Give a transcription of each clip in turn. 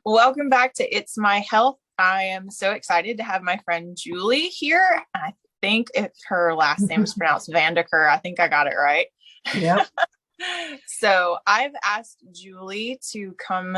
Welcome back to It's My Health. I am so excited to have my friend Julie here. I think if her last name is pronounced VanderKuur, I think I got it right. Yep. So I've asked Julie to come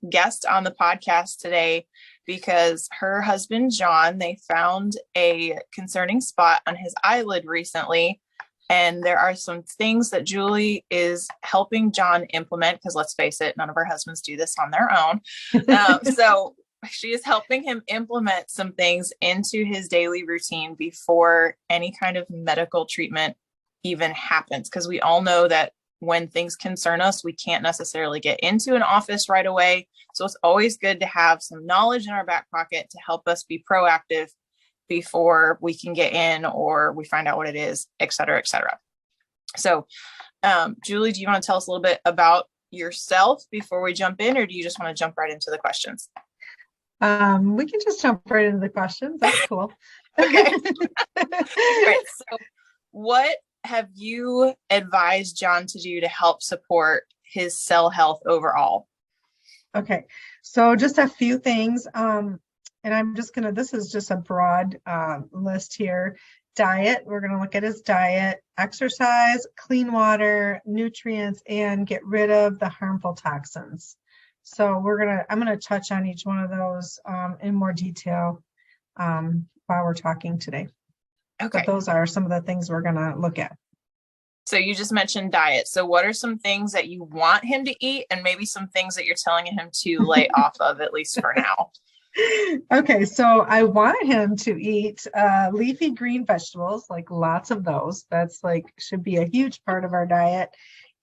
guest on the podcast today because her husband, John, they found a concerning spot on his eyelid recently. And there are some things that Julie is helping John implement because let's face it, none of our husbands do this on their own. So she is helping him implement some things into his daily routine before any kind of medical treatment even happens. Because we all know that when things concern us, we can't necessarily get into an office right away. So it's always good to have some knowledge in our back pocket to help us be proactive before we can get in or we find out what it is, et cetera, et cetera. So, Julie, do you want to tell us a little bit about yourself before we jump in, or do you just want to jump right into the questions? We can just jump right into the questions. That's cool. Okay. Great. So what have you advised John to do to help support his cell health overall? Okay. So just a few things. And I'm just this is just a broad list here. Diet, we're going to look at his diet, exercise, clean water, nutrients, and get rid of the harmful toxins. So I'm going to touch on each one of those in more detail while we're talking today. Okay. But those are some of the things we're going to look at. So you just mentioned diet. So what are some things that you want him to eat and maybe some things that you're telling him to lay off of, at least for now? Okay, so I want him to eat leafy green vegetables, like lots of those. That's should be a huge part of our diet.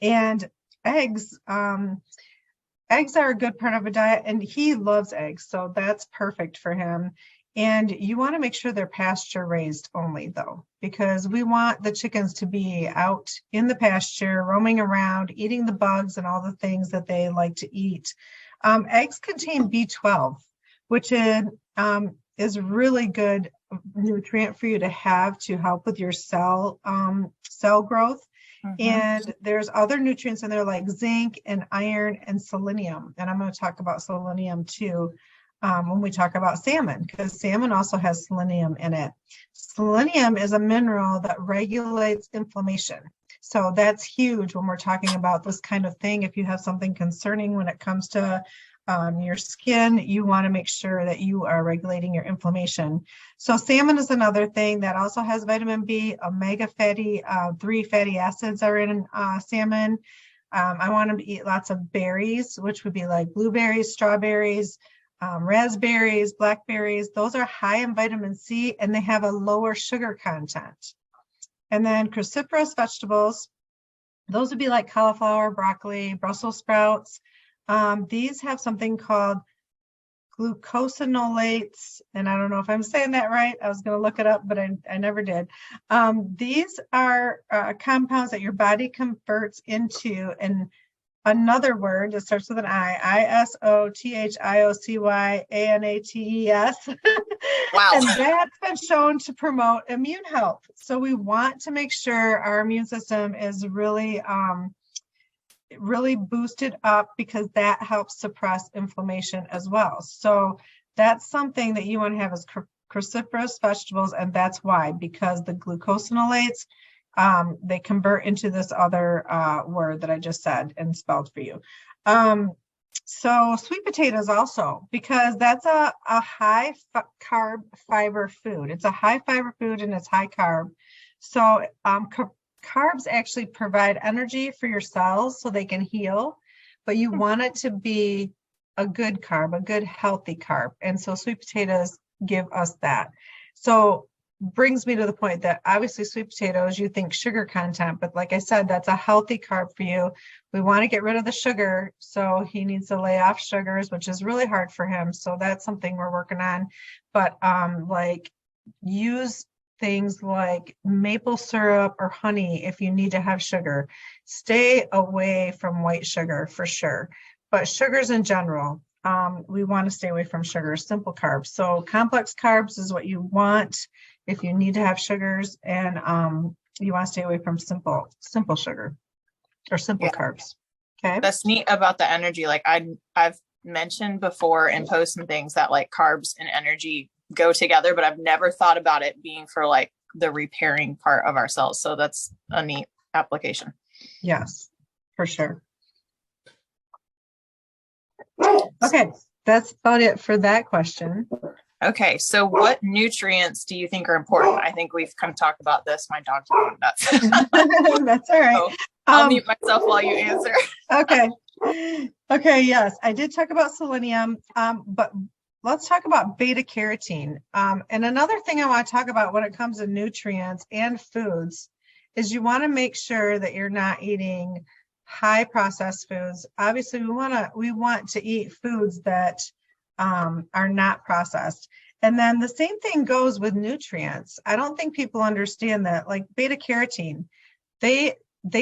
And eggs. Eggs are a good part of a diet, and he loves eggs, so that's perfect for him. And you want to make sure they're pasture raised only, though, because we want the chickens to be out in the pasture, roaming around, eating the bugs and all the things that they like to eat. Eggs contain B12, which is really good nutrient for you to have to help with your cell growth. Mm-hmm. And there's other nutrients in there like zinc and iron and selenium. And I'm going to talk about selenium too when we talk about salmon, because salmon also has selenium in it. Selenium is a mineral that regulates inflammation. So that's huge when we're talking about this kind of thing. If you have something concerning when it comes to your skin, you want to make sure that you are regulating your inflammation. So salmon is another thing that also has vitamin B, omega 3 fatty acids are in salmon. I want them to eat lots of berries, which would be like blueberries, strawberries, raspberries, blackberries. Those are high in vitamin C and they have a lower sugar content. And then cruciferous vegetables, those would be like cauliflower, broccoli, Brussels sprouts. These have something called glucosinolates, and I don't know if I'm saying that right. I was going to look it up, but I never did. These are compounds that your body converts into another word that starts with an isothiocyanates. Wow. And that's been shown to promote immune health. So we want to make sure our immune system is really boosted up because that helps suppress inflammation as well. So that's something that you want to have as cruciferous vegetables, and that's why, because the glucosinolates, they convert into this other word that I just said and spelled for you. So sweet potatoes also, because that's a high carb fiber food. It's a high fiber food and it's high carb. So carbs actually provide energy for your cells so they can heal, but you want it to be a good carb, a good healthy carb. And so sweet potatoes give us that. So brings me to the point that obviously sweet potatoes, you think sugar content, but like I said, that's a healthy carb for you. We want to get rid of the sugar. So he needs to lay off sugars, which is really hard for him. So that's something we're working on. But use things like maple syrup or honey if you need to have sugar. Stay away from white sugar for sure. But sugars in general, we want to stay away from sugar, simple carbs. So complex carbs is what you want if you need to have sugars, and you want to stay away from simple sugar or simple carbs. Okay. That's neat about the energy. Like I've mentioned before in posts and things that like carbs and energy go together, but I've never thought about it being for like the repairing part of our cells. So that's a neat application. Yes, for sure. Okay, that's about it for that question. Okay, so what nutrients do you think are important? I think we've kind of talked about this. My dog's going nuts. That's all right. So I'll mute myself while you answer. Okay. Okay, yes, I did talk about selenium, but let's talk about beta carotene. And another thing I want to talk about when it comes to nutrients and foods is you want to make sure that you're not eating high processed foods. Obviously, we want to eat foods that are not processed. And then the same thing goes with nutrients. I don't think people understand that, like beta carotene, they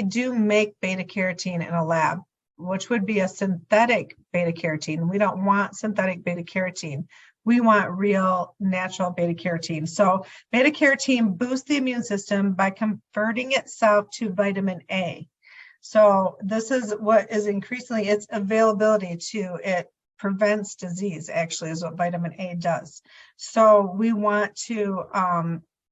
do make beta carotene in a lab, which would be a synthetic beta carotene. We don't want synthetic beta carotene. We want real natural beta carotene. So beta carotene boosts the immune system by converting itself to vitamin A. So this is what is increasingly its availability to it. Prevents disease, actually, is what vitamin A does. So we want to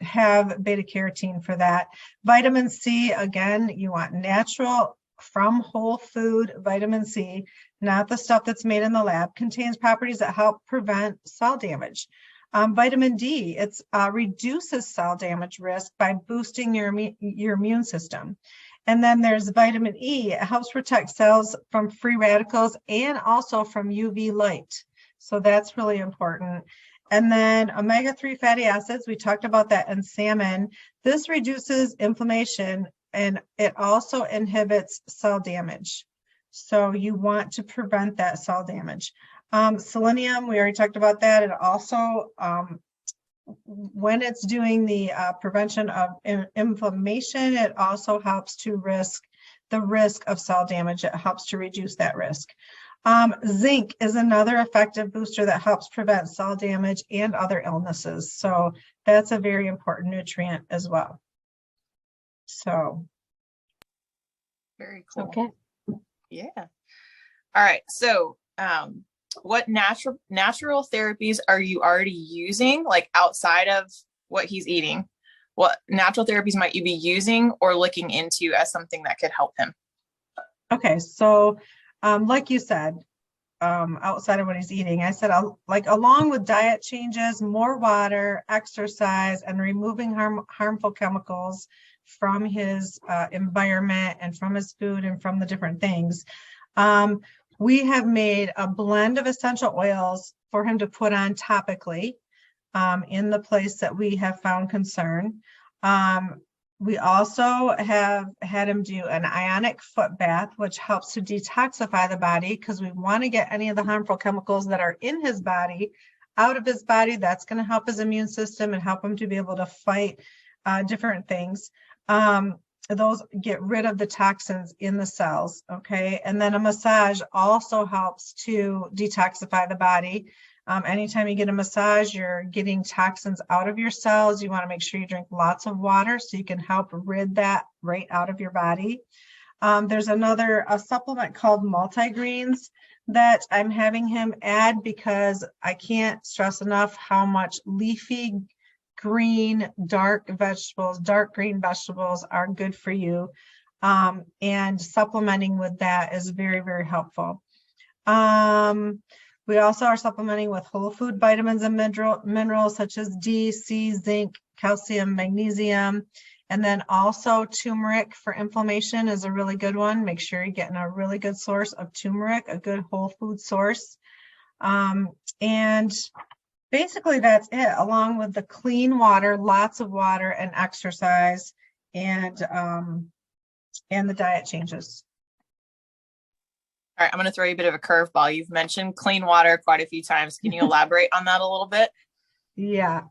have beta carotene for that. Vitamin C, again, you want natural from whole food vitamin C, not the stuff that's made in the lab. Contains properties that help prevent cell damage. Vitamin D, it reduces cell damage risk by boosting your immune system. And then there's vitamin E. It helps protect cells from free radicals and also from UV light. So that's really important. And then omega-3 fatty acids, we talked about that in salmon. This reduces inflammation and it also inhibits cell damage. So you want to prevent that cell damage. Selenium, we already talked about that. It also, when it's doing the prevention of inflammation, it also helps to the risk of cell damage. It helps to reduce that risk. Zinc is another effective booster that helps prevent cell damage and other illnesses. So that's a very important nutrient as well. So. Very cool. Okay. Yeah. All right. So, what natural therapies are you already using, like outside of what he's eating? What natural therapies might you be using or looking into as something that could help him? Okay, so like you said, outside of what he's eating, I said like along with diet changes, more water, exercise, and removing harmful chemicals from his environment and from his food and from the different things. We have made a blend of essential oils for him to put on topically in the place that we have found concern. We also have had him do an ionic foot bath, which helps to detoxify the body because we want to get any of the harmful chemicals that are in his body out of his body. That's going to help his immune system and help him to be able to fight different things. Those get rid of the toxins in the cells, okay? And then a massage also helps to detoxify the body. Anytime you get a massage, you're getting toxins out of your cells. You want to make sure you drink lots of water so you can help rid that right out of your body. There's a supplement called multigreens that I'm having him add because I can't stress enough how much leafy green, dark green vegetables are good for you. And supplementing with that is very, very helpful. We also are supplementing with whole food vitamins and minerals such as D, C, zinc, calcium, magnesium, and then also turmeric for inflammation is a really good one. Make sure you're getting a really good source of turmeric, a good whole food source. And basically that's it, along with the clean water, lots of water and exercise and the diet changes. All right, I'm going to throw you a bit of a curveball. You've mentioned clean water quite a few times. Can you elaborate on that a little bit? Yeah.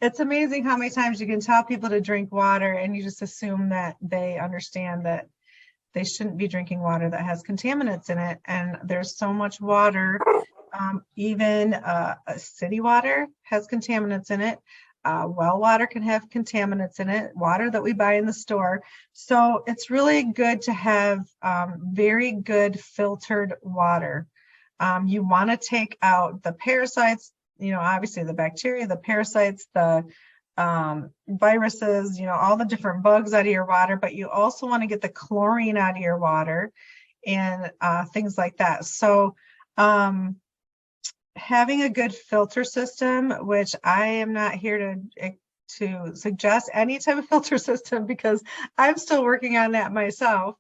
It's amazing how many times you can tell people to drink water and you just assume that they understand that they shouldn't be drinking water that has contaminants in it. And there's so much water, even city water has contaminants in it. well water can have contaminants in it, water that we buy in the store. So it's really good to have very good filtered water. You want to take out the parasites, obviously the bacteria, the parasites, the viruses, all the different bugs out of your water, but you also want to get the chlorine out of your water and things like that. So having a good filter system, which I am not here to suggest any type of filter system because I'm still working on that myself.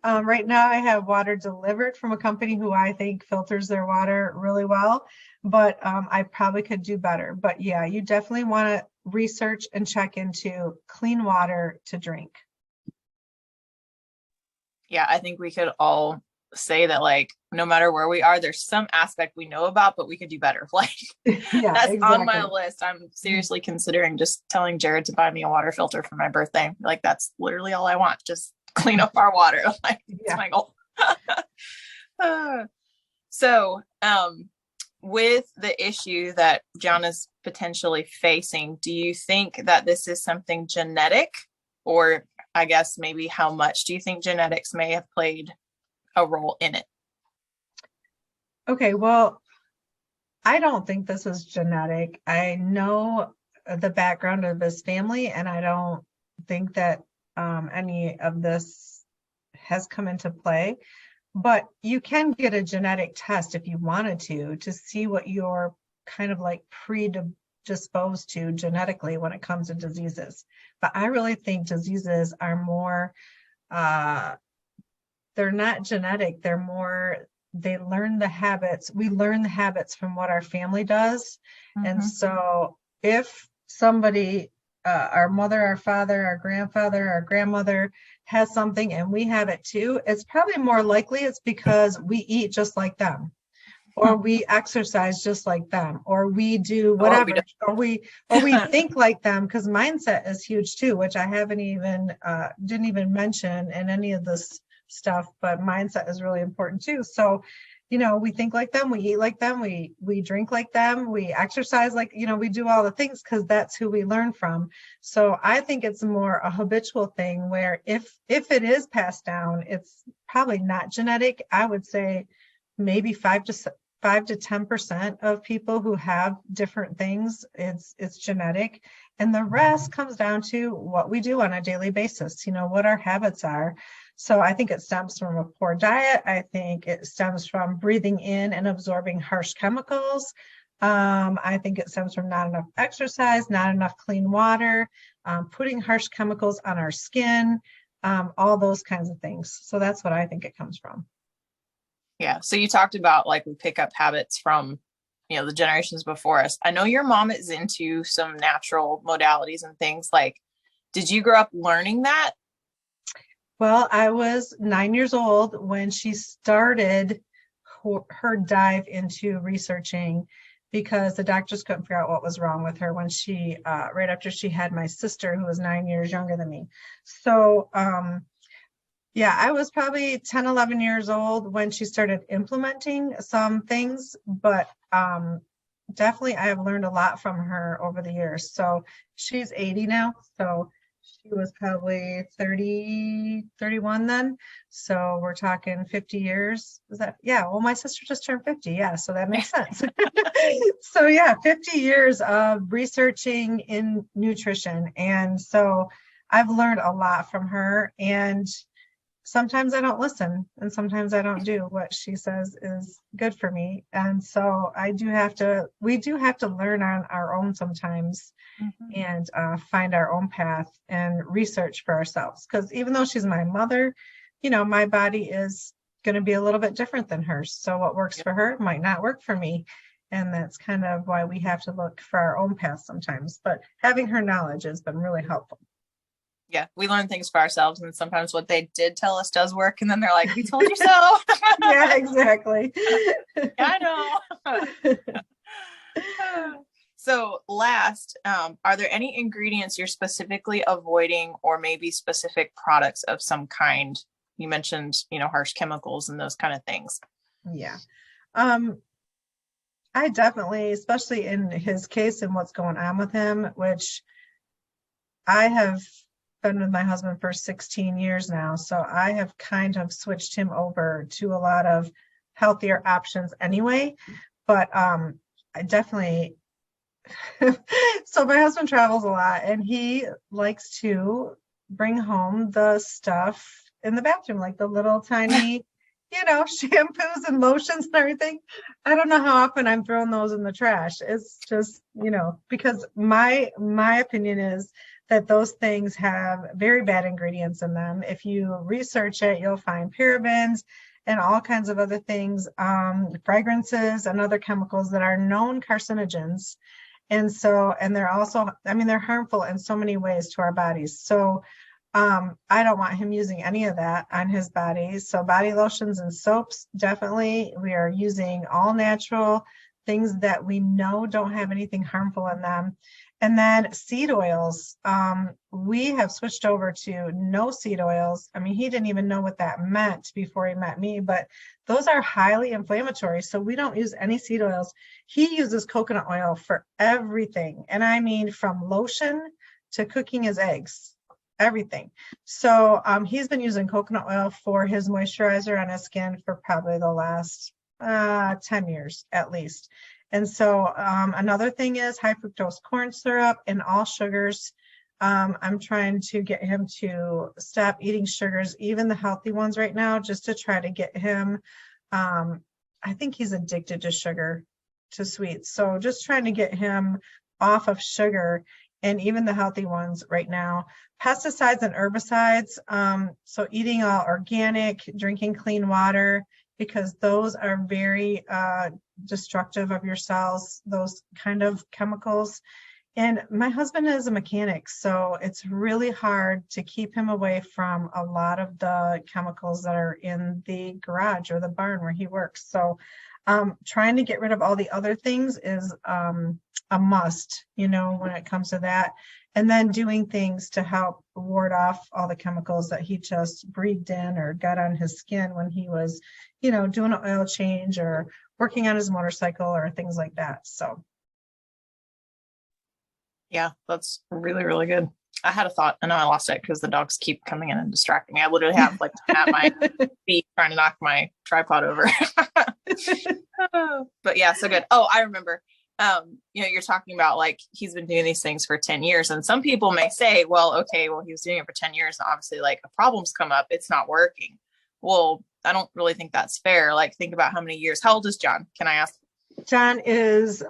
Right now I have water delivered from a company who I think filters their water really well, but I probably could do better. But yeah, you definitely want to research and check into clean water to drink. Yeah, I think we could all say that, like, no matter where we are, there's some aspect we know about, but we could do better. Like, Yeah, that's exactly. on my list. I'm seriously considering just telling Jared to buy me a water filter for my birthday. Like, that's literally all I want. Just clean up our water. Like, that's my goal. So, with the issue that John is potentially facing, do you think that this is something genetic, or I guess maybe how much do you think genetics may have played a role in it? Okay, well, I don't think this is genetic. I know the background of his family, and I don't think that any of this has come into play. But you can get a genetic test if you wanted to see what you're kind of like predisposed to genetically when it comes to diseases. But I really think diseases are more, they're not genetic. They're more, they learn the habits. We learn the habits from what our family does. And so if somebody, our mother, our father, our grandfather, our grandmother has something and we have it too, it's probably more likely it's because we eat just like them, or we exercise just like them, or we do whatever, or we think like them, because mindset is huge too, which I haven't even didn't even mention in any of this stuff, but mindset is really important too. So we think like them, we eat like them, we drink like them, we exercise like, we do all the things because that's who we learn from. So I think it's more a habitual thing where if it is passed down, it's probably not genetic. I would say maybe 5 to 10% of people who have different things, it's genetic. And the rest comes down to what we do on a daily basis, what our habits are. So I think it stems from a poor diet. I think it stems from breathing in and absorbing harsh chemicals. I think it stems from not enough exercise, not enough clean water, putting harsh chemicals on our skin, all those kinds of things. So that's what I think it comes from. Yeah. So you talked about like we pick up habits from, the generations before us. I know your mom is into some natural modalities and things. Like, did you grow up learning that? Well, I was 9 years old when she started her dive into researching, because the doctors couldn't figure out what was wrong with her when she, right after she had my sister, who was 9 years younger than me. So, yeah, I was probably 10, 11 years old when she started implementing some things, but definitely I have learned a lot from her over the years. So she's 80 now. So she was probably 30, 31 then. So we're talking 50 years. Is that? Yeah. Well, my sister just turned 50. Yeah. So that makes sense. So yeah, 50 years of researching in nutrition. And so I've learned a lot from her, and sometimes I don't listen, and sometimes I don't do what she says is good for me. And so we do have to learn on our own sometimes, and find our own path and research for ourselves. Because even though she's my mother, my body is going to be a little bit different than hers. So what works for her might not work for me. And that's kind of why we have to look for our own path sometimes. But having her knowledge has been really helpful. Yeah, we learn things for ourselves, and sometimes what they did tell us does work, and then they're like, we told you so. Yeah, exactly. Yeah, I know. So last, are there any ingredients you're specifically avoiding, or maybe specific products of some kind? You mentioned, harsh chemicals and those kind of things. Yeah. I definitely, especially in his case and what's going on with him, which I have been with my husband for 16 years now. So I have kind of switched him over to a lot of healthier options anyway. But I definitely, so my husband travels a lot and he likes to bring home the stuff in the bathroom, like the little tiny, shampoos and lotions and everything. I don't know how often I'm throwing those in the trash. It's just, because my opinion is that those things have very bad ingredients in them. If you research it, you'll find parabens and all kinds of other things, fragrances and other chemicals that are known carcinogens. And they're also, they're harmful in so many ways to our bodies. So I don't want him using any of that on his body. So body lotions and soaps, definitely. We are using all natural things that we know don't have anything harmful in them. And then seed oils, we have switched over to no seed oils. He didn't even know what that meant before he met me, but those are highly inflammatory. So we don't use any seed oils. He uses coconut oil for everything. And from lotion to cooking his eggs, everything. So he's been using coconut oil for his moisturizer on his skin for probably the last 10 years at least. And so another thing is high fructose corn syrup and all sugars. I'm trying to get him to stop eating sugars, even the healthy ones right now, just to try to get him. I think he's addicted to sugar, to sweets. So just trying to get him off of sugar and even the healthy ones right now. Pesticides and herbicides. So eating all organic, drinking clean water, because those are very destructive of your cells, those kind of chemicals. And my husband is a mechanic, so it's really hard to keep him away from a lot of the chemicals that are in the garage or the barn where he works. So trying to get rid of all the other things is a must, when it comes to that. And then doing things to help ward off all the chemicals that he just breathed in or got on his skin when he was, doing an oil change or working on his motorcycle or things like that. So. Yeah, that's really, really good. I had a thought and I lost it because the dogs keep coming in and distracting me. I literally have at my feet trying to knock my tripod over. But yeah, so good. Oh, I remember. You're talking about he's been doing these things for 10 years. And some people may say, well, okay, he was doing it for 10 years. And obviously a problem's come up. It's not working. Well, I don't really think that's fair. Think about how many years. How old is John? Can I ask? John is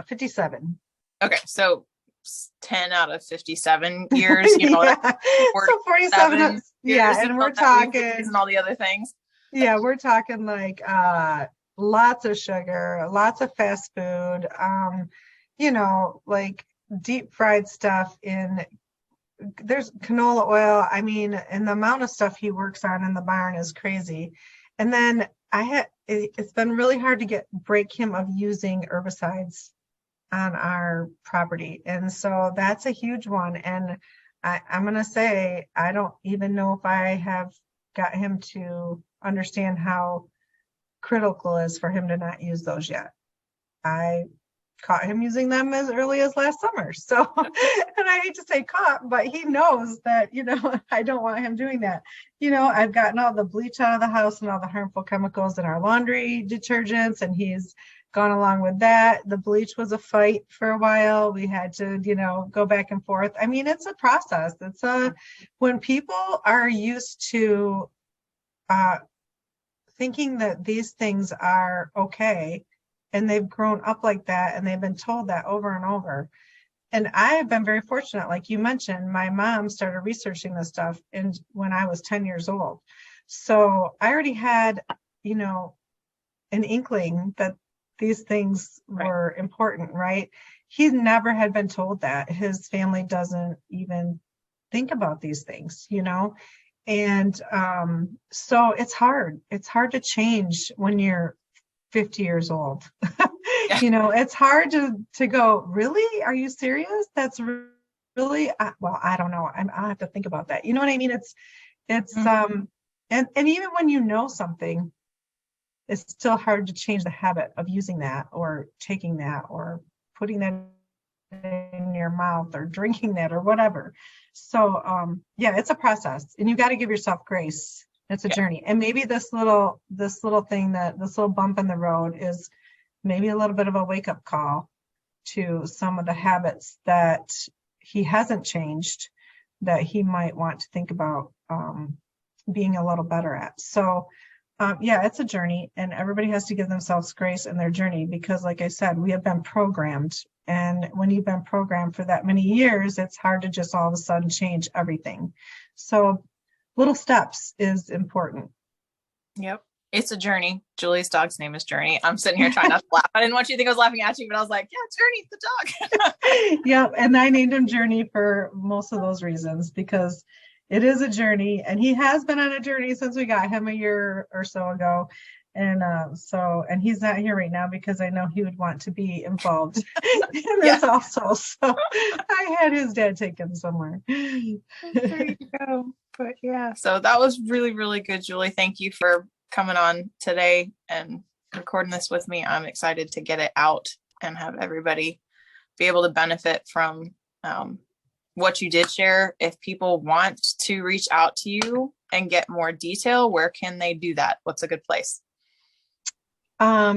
57. Okay. So 10 out of 57 years, yeah. So 47. Yeah. And we're talking and all the other things. Yeah. We're talking lots of sugar, lots of fast food, deep fried stuff there's canola oil. And the amount of stuff he works on in the barn is crazy. And then it's been really hard to break him of using herbicides on our property. And so that's a huge one. And I'm going to say, I don't even know if I have got him to understand how critical is for him to not use those yet. I caught him using them as early as last summer. So, and I hate to say caught, but he knows that, I don't want him doing that. I've gotten all the bleach out of the house and all the harmful chemicals in our laundry detergents, and he's gone along with that. The bleach was a fight for a while. We had to, go back and forth. It's a process. When people are used to thinking that these things are okay, and they've grown up like that, and they've been told that over and over. And I have been very fortunate, like you mentioned, my mom started researching this stuff when I was 10 years old. So I already had, an inkling that these things were important, right? He never had been told that. His family doesn't even think about these things, And so it's hard. It's hard to change when you're 50 years old. It's hard to go, really? Are you serious? That's really, well, I don't know. I'll have to think about that. You know what I mean? It's, and even when you know something, it's still hard to change the habit of using that or taking that or putting that in your mouth or drinking that or whatever. So yeah, it's a process, and you got to give yourself grace. It's a journey. And maybe this little thing, that this little bump in the road is maybe a little bit of a wake-up call to some of the habits that he hasn't changed, that he might want to think about being a little better at. So yeah, it's a journey, and everybody has to give themselves grace in their journey, because like I said, we have been programmed. And when you've been programmed for that many years, it's hard to just all of a sudden change everything. So little steps is important. Yep. It's a journey. Julie's dog's name is Journey. I'm sitting here trying not to laugh. I didn't want you to think I was laughing at you, but I was like, yeah, Journey's the dog. Yep. And I named him Journey for most of those reasons, because it is a journey, and he has been on a journey since we got him a year or so ago. And and he's not here right now because I know he would want to be involved in this also. So I had his dad taken somewhere. There you go. But yeah, so that was really, really good, Julie. Thank you for coming on today and recording this with me. I'm excited to get it out and have everybody be able to benefit from what you did share. If people want to reach out to you and get more detail, where can they do that? What's a good place? Let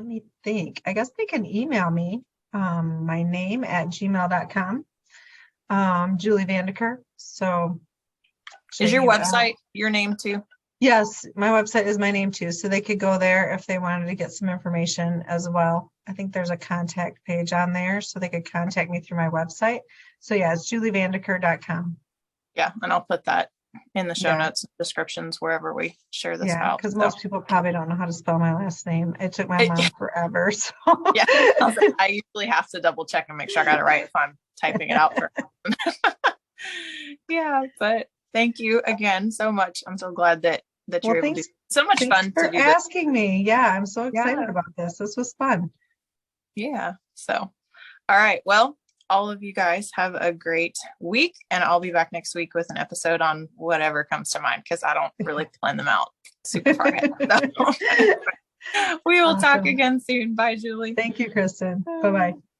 me think. I guess they can email me, my name at gmail.com, Julie VanderKuur. So is your website your name too? Yes, my website is my name too. So they could go there if they wanted to get some information as well. I think there's a contact page on there, so they could contact me through my website. So yeah, it's julievanderkuur.com. Yeah, and I'll put that in the show notes, descriptions, wherever we share this out. Because most people probably don't know how to spell my last name. It took my mom forever. So yeah, I usually have to double check and make sure I got it right if I'm typing it out for yeah, but thank you again so much. I'm so glad that you're able to do so much fun for to do asking me. Yeah, I'm so excited about this. This was fun. Yeah. So, all right. Well, all of you guys have a great week, and I'll be back next week with an episode on whatever comes to mind, because I don't really plan them out super far ahead. So, we will talk again soon. Bye, Julie. Thank you, Kristen. Bye-bye.